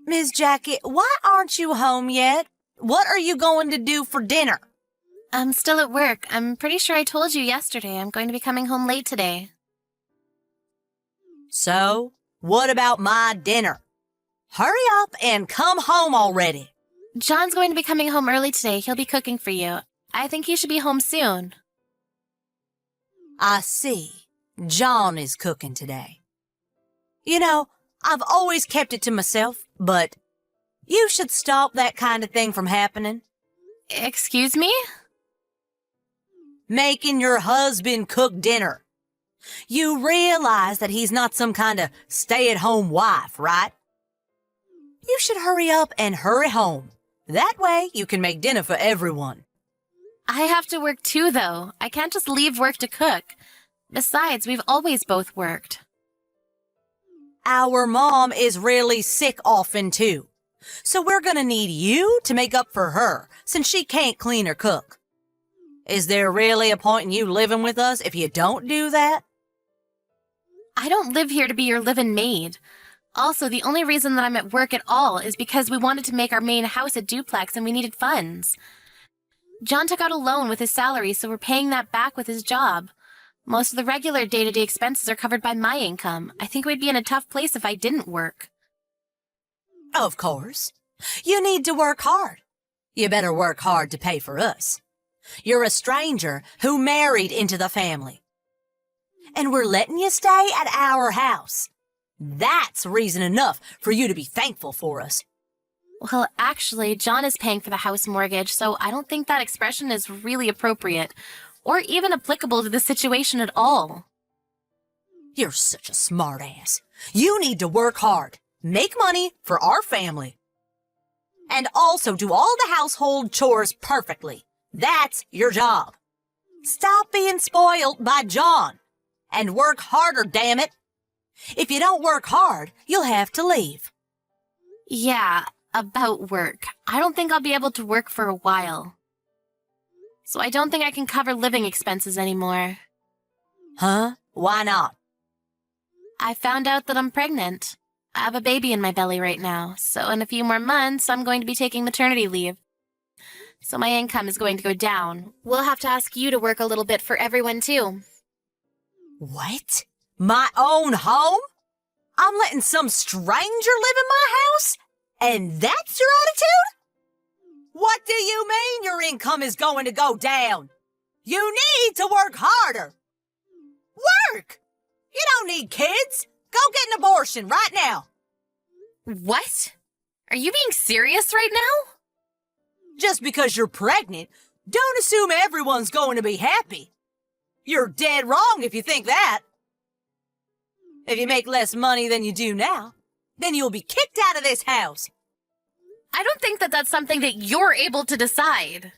Miss Jackie, why aren't you home yet? What are you going to do for dinner? I'm still at work. I'm pretty sure I told you yesterday I'm going to be coming home late today. So, what about my dinner? Hurry up and come home already. John's going to be coming home early today. He'll be cooking for you. I think he should be home soon. I see. John is cooking today. You know, I've always kept it to myself, but you should stop that kind of thing from happening. Excuse me? Making your husband cook dinner. You realize that he's not some kind of stay-at-home wife, right? You should hurry up and hurry home. That way you can make dinner for everyone. I have to work too, though. I can't just leave work to cook. Besides, we've always both worked. Our mom is really sick often, too. So we're gonna need you to make up for her, since she can't clean or cook. Is there really a point in you living with us if you don't do that? I don't live here to be your live-in maid. Also, the only reason that I'm at work at all is because we wanted to make our main house a duplex and we needed funds. John took out a loan with his salary, so we're paying that back with his job. Most of the regular day-to-day expenses are covered by my income. I think we'd be in a tough place if I didn't work. Of course. You need to work hard. You better work hard to pay for us. You're a stranger who married into the family. And we're letting you stay at our house. That's reason enough for you to be thankful for us. Well, actually, John is paying for the house mortgage, so I don't think that expression is really appropriate, or even applicable to the situation at all. You're such a smartass. You need to work hard, make money for our family, and also do all the household chores perfectly. That's your job. Stop being spoiled by John, and work harder, damn it. If you don't work hard, you'll have to leave. Yeah, about work. I don't think I'll be able to work for a while. So I don't think I can cover living expenses anymore. Huh? Why not? I found out that I'm pregnant. I have a baby in my belly right now, so in a few more months, I'm going to be taking maternity leave. So my income is going to go down. We'll have to ask you to work a little bit for everyone, too. What? My own home? I'm letting some stranger live in my house? And that's your attitude? What do you mean your income is going to go down? You need to work harder. Work! You don't need kids. Go get an abortion right now. What? Are you being serious right now? Just because you're pregnant, don't assume everyone's going to be happy. You're dead wrong if you think that. If you make less money than you do now, then you'll be kicked out of this house. I don't think that that's something that you're able to decide.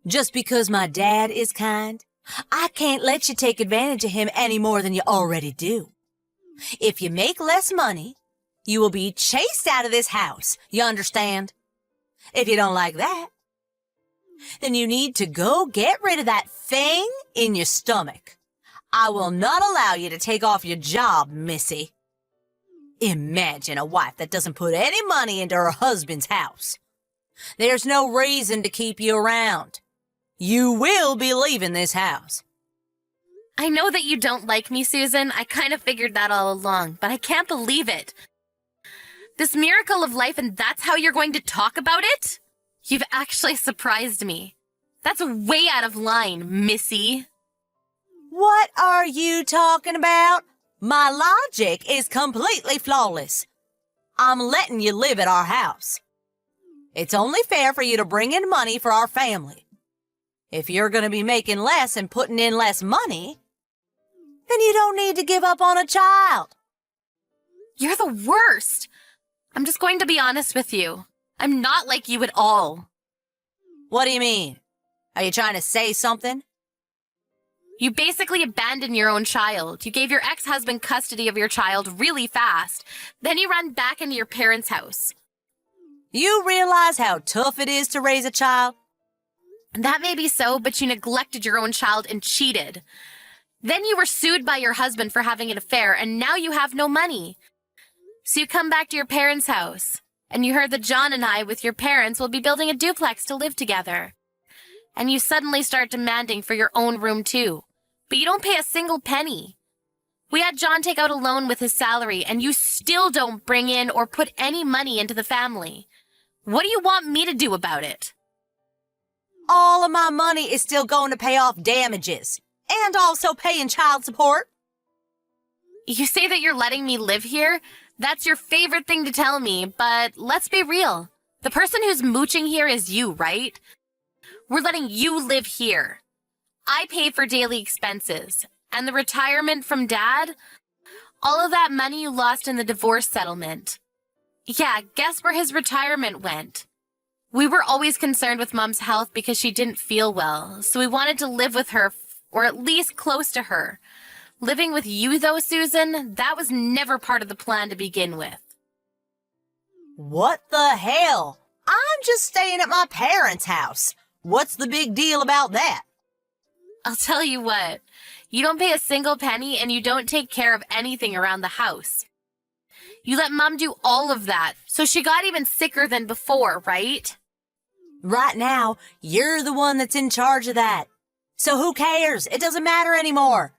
Just because my dad is kind, I can't let you take advantage of him any more than you already do. If you make less money, you will be chased out of this house, you understand? If you don't like that, then you need to go get rid of that thing in your stomach. I will not allow you to take off your job, missy. Imagine a wife that doesn't put any money into her husband's house. There's no reason to keep you around. You will be leaving this house. I know that you don't like me, Susan. I kind of figured that all along, but I can't believe it. This miracle of life, and that's how you're going to talk about it? You've actually surprised me. That's way out of line, missy. What are you talking about? My logic is completely flawless. I'm letting you live at our house. It's only fair for you to bring in money for our family. If you're going to be making less and putting in less money, then you don't need to give up on a child. You're the worst. I'm just going to be honest with you. I'm not like you at all. What do you mean? Are you trying to say something? You basically abandoned your own child. You gave your ex-husband custody of your child really fast. Then you ran back into your parents' house. You realize how tough it is to raise a child? That may be so, but you neglected your own child and cheated. Then you were sued by your husband for having an affair, and now you have no money. So you come back to your parents' house, and you heard that John and I, with your parents, will be building a duplex to live together. And you suddenly start demanding for your own room too. But you don't pay a single penny. We had John take out a loan with his salary, and you still don't bring in or put any money into the family. What do you want me to do about it? All of my money is still going to pay off damages and also paying child support. You say that you're letting me live here? That's your favorite thing to tell me, but let's be real. The person who's mooching here is you, right? We're letting you live here. I pay for daily expenses. And the retirement from Dad? All of that money you lost in the divorce settlement. Yeah, guess where his retirement went? We were always concerned with Mom's health because she didn't feel well, so we wanted to live with her, or at least close to her. Living with you, though, Susan, that was never part of the plan to begin with. What the hell? I'm just staying at my parents' house. What's the big deal about that? I'll tell you what, you don't pay a single penny and you don't take care of anything around the house. You let Mom do all of that, so she got even sicker than before, right? Right now, you're the one that's in charge of that. So who cares? It doesn't matter anymore.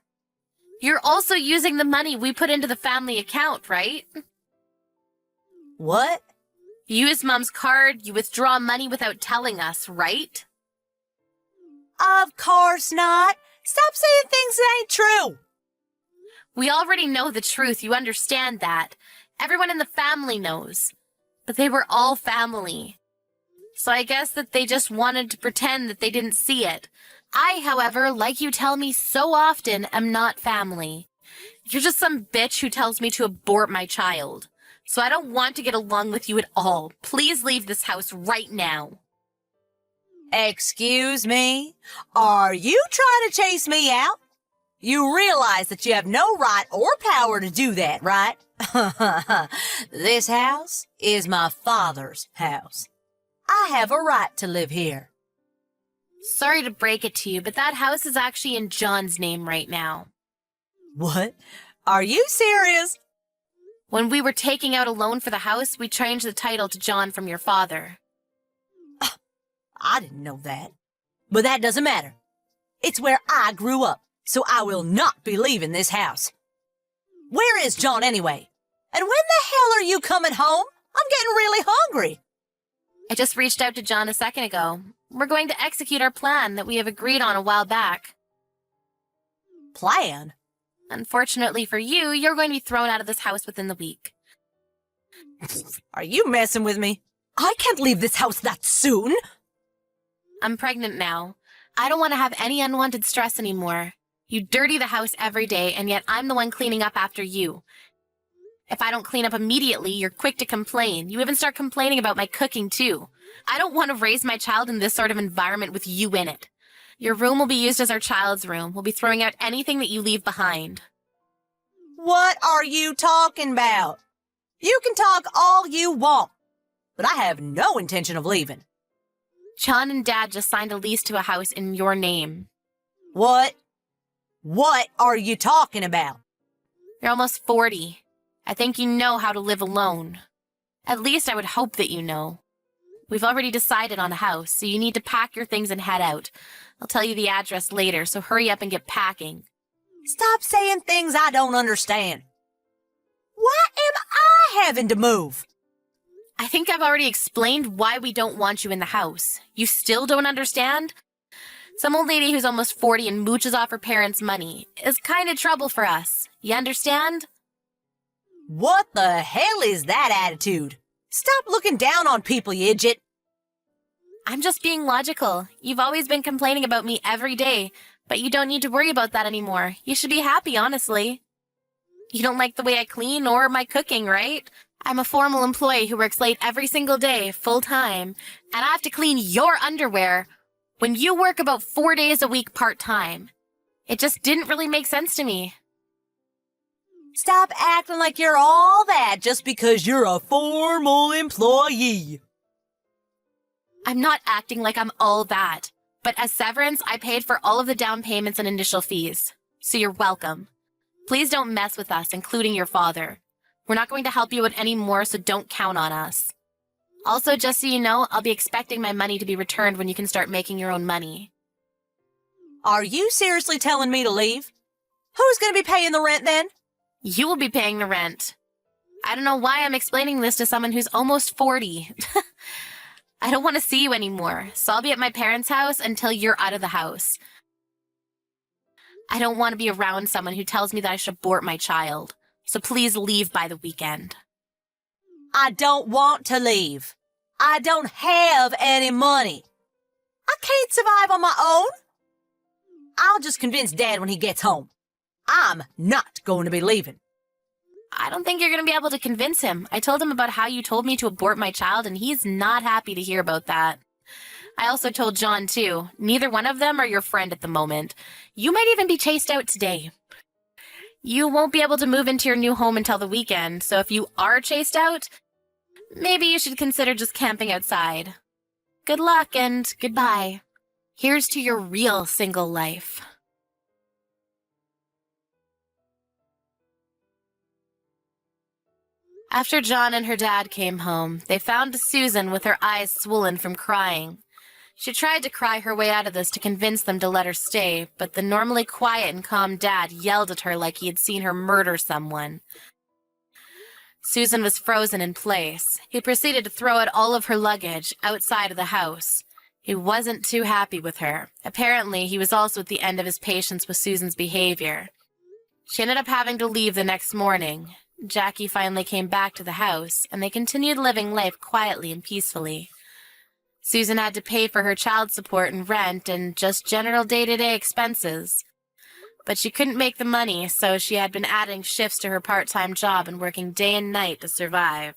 You're also using the money we put into the family account, right? What? You use Mom's card, you withdraw money without telling us, right? Of course not. Stop saying things that ain't true. We already know the truth, you understand that. Everyone in the family knows. But they were all family. So I guess that they just wanted to pretend that they didn't see it. I, however, like you tell me so often, am not family. You're just some bitch who tells me to abort my child. So I don't want to get along with you at all. Please leave this house right now. Excuse me? Are you trying to chase me out? You realize that you have no right or power to do that, right? This house is my father's house. I have a right to live here. Sorry to break it to you, but that house is actually in John's name right now. What? Are you serious? When we were taking out a loan for the house, we changed the title to John from your father. I didn't know that. But that doesn't matter. It's where I grew up, so I will not be leaving this house. Where is John anyway? And when the hell are you coming home? I'm getting really hungry. I just reached out to John a second ago. We're going to execute our plan that we have agreed on a while back. Plan? Unfortunately for you, you're going to be thrown out of this house within the week. Are you messing with me? I can't leave this house that soon. I'm pregnant now. I don't want to have any unwanted stress anymore. You dirty the house every day, and yet I'm the one cleaning up after you. If I don't clean up immediately, you're quick to complain. You even start complaining about my cooking, too. I don't want to raise my child in this sort of environment with you in it. Your room will be used as our child's room. We'll be throwing out anything that you leave behind. What are you talking about? You can talk all you want, but I have no intention of leaving. John and Dad just signed a lease to a house in your name. What? What are you talking about? You're almost 40. I think you know how to live alone. At least I would hope that you know. We've already decided on a house, so you need to pack your things and head out. I'll tell you the address later, so hurry up and get packing. Stop saying things I don't understand. Why am I having to move? I think I've already explained why we don't want you in the house. You still don't understand? Some old lady who's almost 40 and mooches off her parents' money is kind of trouble for us. You understand? What the hell is that attitude? Stop looking down on people, you idiot. I'm just being logical. You've always been complaining about me every day, but you don't need to worry about that anymore. You should be happy, honestly. You don't like the way I clean or my cooking, right? I'm a formal employee who works late every single day, full-time, and I have to clean your underwear when you work about 4 days a week part-time. It just didn't really make sense to me. Stop acting like you're all that just because you're a formal employee. I'm not acting like I'm all that, but as severance, I paid for all of the down payments and initial fees, so you're welcome. Please don't mess with us, including your father. We're not going to help you out anymore, so don't count on us. Also, just so you know, I'll be expecting my money to be returned when you can start making your own money. Are you seriously telling me to leave? Who's going to be paying the rent then? You will be paying the rent. I don't know why I'm explaining this to someone who's almost 40. I don't want to see you anymore, so I'll be at my parents' house until you're out of the house. I don't want to be around someone who tells me that I should abort my child, so please leave by the weekend. I don't want to leave. I don't have any money. I can't survive on my own. I'll just convince Dad when he gets home. I'm not going to be leaving. I don't think you're going to be able to convince him. I told him about how you told me to abort my child, and he's not happy to hear about that. I also told John, too. Neither one of them are your friend at the moment. You might even be chased out today. You won't be able to move into your new home until the weekend, so if you are chased out, maybe you should consider just camping outside. Good luck and goodbye. Here's to your real single life. After John and her dad came home, they found Susan with her eyes swollen from crying. She tried to cry her way out of this to convince them to let her stay, but the normally quiet and calm dad yelled at her like he had seen her murder someone. Susan was frozen in place. He proceeded to throw out all of her luggage outside of the house. He wasn't too happy with her. Apparently, he was also at the end of his patience with Susan's behavior. She ended up having to leave the next morning. Jackie finally came back to the house, and they continued living life quietly and peacefully. Susan had to pay for her child support and rent and just general day-to-day expenses. But she couldn't make the money, so she had been adding shifts to her part-time job and working day and night to survive.